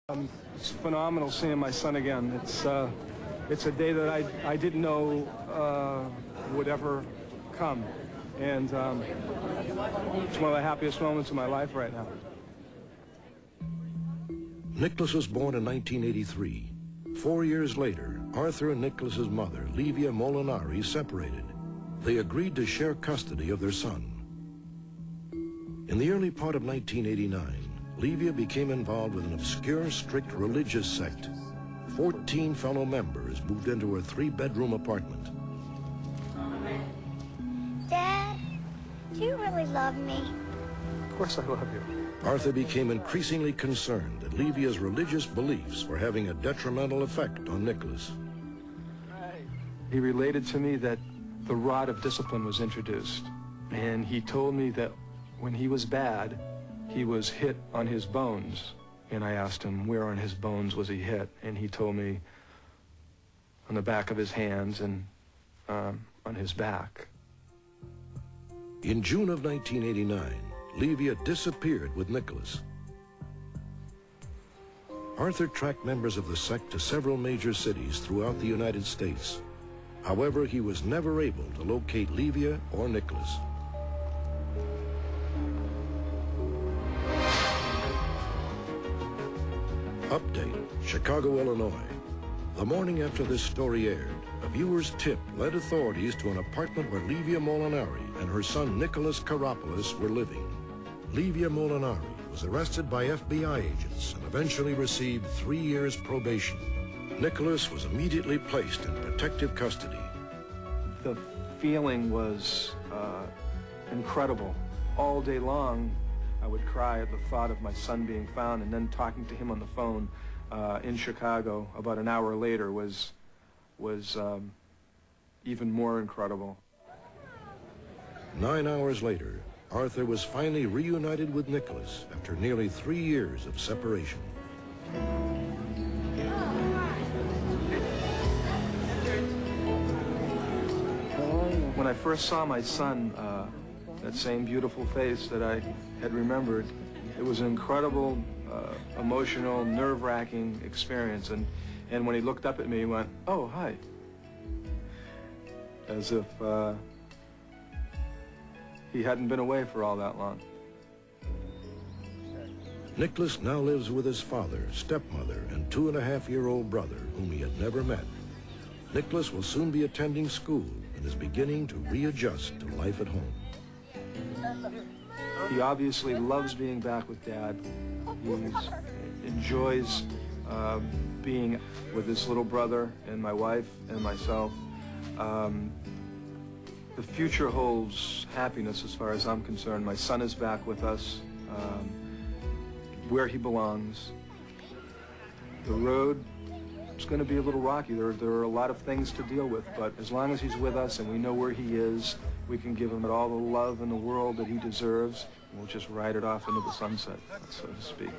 It's phenomenal seeing my son again. It's a day that I didn't know would ever come, and it's one of the happiest moments of my life right now. Nicholas was born in 1983. 4 years later, Arthur and Nicholas's mother, Livia Molinari, separated. They agreed to share custody of their son. In the early part of 1989, Livia became involved with an obscure, strict religious sect. 14 fellow members moved into her 3-bedroom apartment. Dad, do you really love me? Of course I love you. Arthur became increasingly concerned that Livia's religious beliefs were having a detrimental effect on Nicholas. He related to me that the rod of discipline was introduced, and he told me that when he was bad, he was hit on his bones. And I asked him where on his bones was he hit, and he told me on the back of his hands and on his back. In June of 1989, Livia disappeared with Nicholas. Arthur tracked members of the sect to several major cities throughout the United States. However, he was never able to locate Livia or Nicholas. Update, Chicago, Illinois. The morning after this story aired, a viewer's tip led authorities to an apartment where Livia Molinari and her son Nicholas Karopoulos were living. Livia Molinari was arrested by FBI agents and eventually received 3 years probation. Nicholas was immediately placed in protective custody. The feeling was incredible. All day long, I would cry at the thought of my son being found, and then talking to him on the phone in Chicago about an hour later was even more incredible. 9 hours later, Arthur was finally reunited with Nicholas after nearly 3 years of separation. When I first saw my son, that same beautiful face that I had remembered, it was an incredible, emotional, nerve-wracking experience. And when he looked up at me, he went, "Oh, hi." As if he hadn't been away for all that long. Nicholas now lives with his father, stepmother, and 2.5-year-old brother, whom he had never met. Nicholas will soon be attending school and is beginning to readjust to life at home. He obviously loves being back with Dad. He enjoys being with his little brother and my wife and myself. The future holds happiness as far as I'm concerned. My son is back with us, where he belongs. The road is going to be a little rocky. There are a lot of things to deal with, but as long as he's with us and we know where he is, we can give him all the love in the world that he deserves, and we'll just ride it off into the sunset, so to speak.